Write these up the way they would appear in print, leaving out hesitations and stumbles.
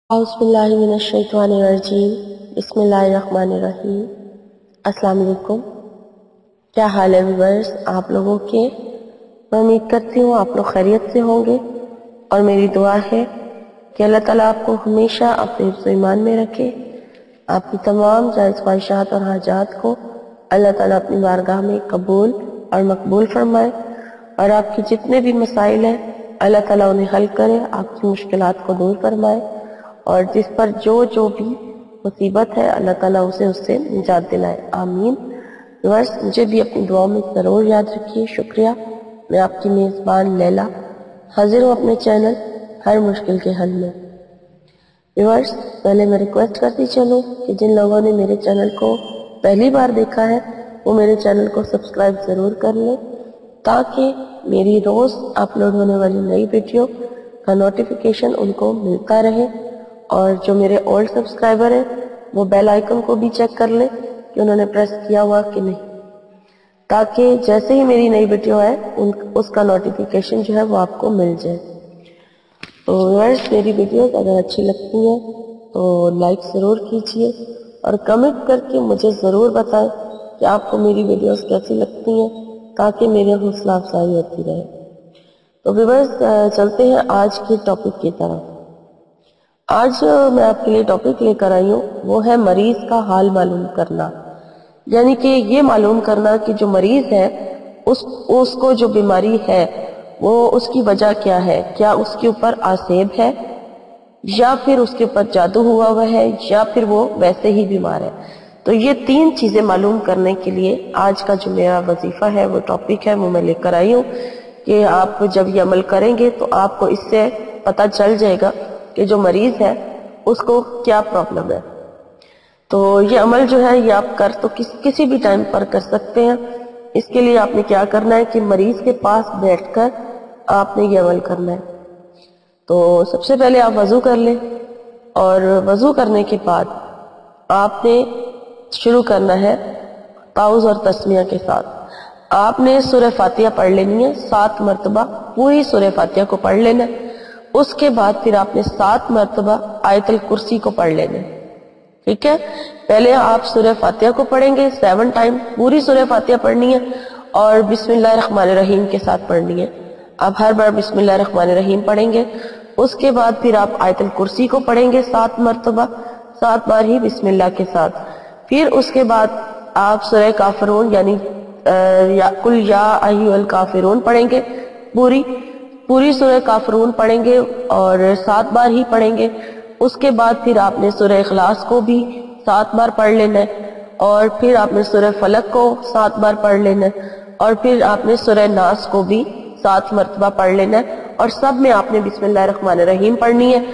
औज़ुबिल्लाहिमिनश्शैतानिर्रजीम बिस्मिल्लाहिर्रहमानिर्रहीम। अस्सलाम वालेकुम। क्या हाल है व्यूअर्स आप लोगों के? मैं उम्मीद करती हूँ आप लोग खैरियत से होंगे और मेरी दुआ है कि अल्लाह ताला आपको हमेशा अपने हिफ्ज़ ईमान में रखे। आपकी तमाम जायज़ ख्वाहिशात और हाजात को अल्लाह ताला अपनी बारगाह में कबूल और मकबूल फरमाए और आपके जितने भी मसाइल हैं अल्लाह ताला उन्हें हल करे, आपकी मुश्किलात को दूर फरमाए और जिस पर जो भी मुसीबत है अल्लाह ताला उससे निजात दिलाए, आमीन। व्यूअर्स मुझे भी अपनी दुआओं में ज़रूर याद रखिए। शुक्रिया। मैं आपकी मेज़बान लैला हाजिर हूँ अपने चैनल हर मुश्किल के हल में। व्यूअर्स पहले मैं रिक्वेस्ट करती चलूँ कि जिन लोगों ने मेरे चैनल को पहली बार देखा है वो मेरे चैनल को सब्सक्राइब ज़रूर कर लें ताकि मेरी रोज़ अपलोड होने वाली नई वीडियो का नोटिफिकेशन उनको मिलता रहे। और जो मेरे ओल्ड सब्सक्राइबर हैं वो बेल आइकन को भी चेक कर लें कि उन्होंने प्रेस किया हुआ कि नहीं, ताकि जैसे ही मेरी नई वीडियो है उसका नोटिफिकेशन जो है वो आपको मिल जाए। तो व्यूअर्स मेरी वीडियोस अगर अच्छी लगती हैं तो लाइक ज़रूर कीजिए और कमेंट करके मुझे ज़रूर बताएं कि आपको मेरी वीडियोस कैसी लगती हैं ताकि मेरी हौसला अफजाई होती रहे। तो व्यूअर्स चलते हैं आज के टॉपिक की तरफ। आज मैं आपके लिए टॉपिक लेकर आई हूँ वो है मरीज का हाल मालूम करना, यानी कि ये मालूम करना कि जो मरीज है उसको जो बीमारी है वो उसकी वजह क्या है, क्या उसके ऊपर आसेब है या फिर उसके ऊपर जादू हुआ है या फिर वो वैसे ही बीमार है। तो ये तीन चीजें मालूम करने के लिए आज का जो मेरा वजीफा है वो टॉपिक है वो मैं लेकर आई हूँ कि आप जब ये अमल करेंगे तो आपको इससे पता चल जाएगा कि जो मरीज है उसको क्या प्रॉब्लम है। तो ये अमल जो है ये आप किसी भी टाइम पर कर सकते हैं। इसके लिए आपने क्या करना है कि मरीज के पास बैठकर आपने ये अमल करना है। तो सबसे पहले आप वजू कर लें और वजू करने के बाद आपने शुरू करना है ताउज़ और तस्मिया के साथ। आपने सूरह फातिहा पढ़ लेनी है 7 मरतबा, पूरी सूरह फातिहा को पढ़ लेना है। उसके बाद फिर आपने 7 मरतबा आयतुल कुर्सी को पढ़ लेना है। ठीक है, पहले आप सूरह फातिहा को पढ़ेंगे 7 टाइम, पूरी सूरह फातिहा पढ़नी है और बिस्मिल्लाहिर्रहमानिर्रहीम के साथ पढ़नी है। आप हर बार बिस्मिल्लाहिर्रहमानिर्रहीम पढ़ेंगे। उसके बाद फिर आप आयतुल कुर्सी को पढ़ेंगे 7 मरतबा, 7 बार ही बिस्मिल्लाह के साथ। फिर उसके बाद आप सूरह काफिरून यानी कुल या अय्युहल काफिरून पढ़ेंगे, पूरी सूरह काफिरून पढ़ेंगे और 7 बार ही पढ़ेंगे। उसके बाद फिर आपने सूरह इखलास को भी 7 बार पढ़ लेना है और फिर आपने सूरह फलक को 7 बार पढ़ लेना है और फिर आपने सूरह नास को भी 7 मरतबा पढ़ लेना है और सब में आपने बिस्मिल्लाहिर्रहमानिर्रहीम पढ़नी है।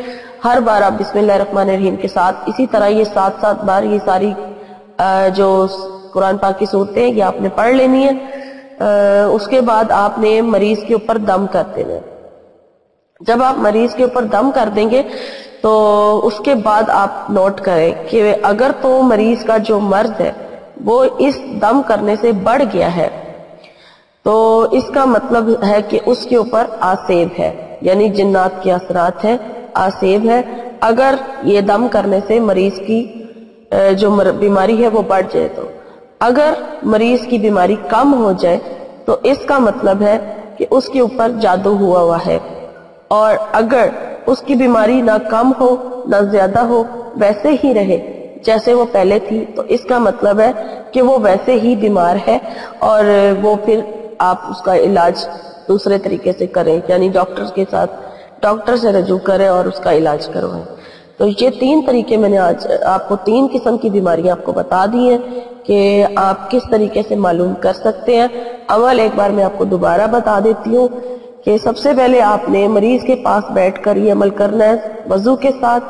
हर बार आप बिस्मिल्लाहिर्रहमानिर्रहीम के साथ इसी तरह ये 7 बार ये सारी जो कुरान पाक की सूरतें ये आपने पढ़ लेनी है। उसके बाद आपने मरीज के ऊपर दम कर देना है। जब आप मरीज के ऊपर दम कर देंगे तो उसके बाद आप नोट करें कि अगर तो मरीज का जो मर्ज है वो इस दम करने से बढ़ गया है तो इसका मतलब है कि उसके ऊपर आसेब है, यानी जिन्नात के असरात है, आसेब है। अगर ये दम करने से मरीज की जो बीमारी है वो बढ़ जाए तो अगर मरीज की बीमारी कम हो जाए तो इसका मतलब है कि उसके ऊपर जादू हुआ है। और अगर उसकी बीमारी ना कम हो ना ज्यादा हो, वैसे ही रहे जैसे वो पहले थी, तो इसका मतलब है कि वो वैसे ही बीमार है और वो फिर आप उसका इलाज दूसरे तरीके से करें, यानी डॉक्टर से रजू करें और उसका इलाज करवाएं। तो ये 3 तरीके मैंने आज आपको 3 किस्म की बीमारियां आपको बता दी हैं कि आप किस तरीके से मालूम कर सकते हैं। अमल एक बार मैं आपको दोबारा बता देती हूँ कि सबसे पहले आपने मरीज के पास बैठकर ये अमल करना है। वजू के साथ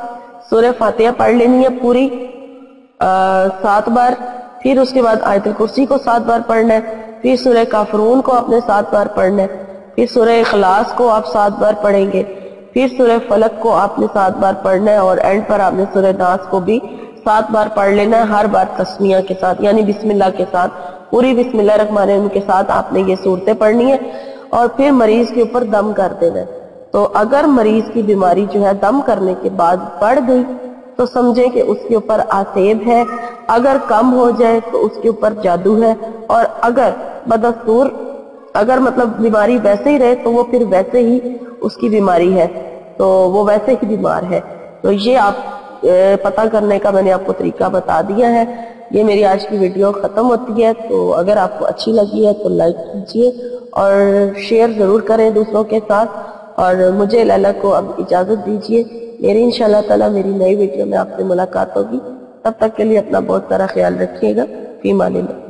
सूरह फातिहा पढ़ लेनी है पूरी 7 बार, फिर उसके बाद आयतुल कुर्सी को 7 बार पढ़ना है, फिर सूरह काफिरून को आपने 7 बार पढ़ना है, फिर सूरह इखलास को आप 7 बार पढ़ेंगे, फिर सूरह फलक को आपने 7 बार पढ़ना है और एंड पर आपने सूरह नास को भी 7 बार पढ़ लेना है, हर बार तस्मिया के साथ यानी बिस्मिल्लाह के साथ, पूरी बिस्मिल्लाहिर्रहमानिर्रहीम के साथ आपने ये सूरतें पढ़नी है और फिर मरीज के ऊपर दम कर देना है। تو اگر مریض کی بیماری جو ہے دم کرنے کے بعد بڑھ گئی تو سمجھیں کہ اس کے اوپر آسیب ہے، اگر کم ہو جائے تو اس کے اوپر جادو ہے، اور اگر بدستور مطلب بیماری ویسے ہی رہے تو وہ پھر ویسے ہی اس کی بیماری ہے، تو وہ ویسے ہی بیمار ہے۔ تو یہ آپ پتہ کرنے کا میں نے آپ کو طریقہ بتا دیا ہے۔ یہ میری آج کی ویڈیو ختم ہوتی ہے، تو اگر آپ کو اچھی لگی ہے تو لائک کیجئے اور شیئر ضرور کریں دوسروں کے ساتھ، اور مجھے لیلا کو اب اجازت دیجئے، میری انشاءاللہ تعالی میری نئی ویڈیو میں آپ سے ملاقات ہوگی۔ تب تک کے لیے اپنا بہت سارا خیال رکھیے گا۔ فی امان اللہ۔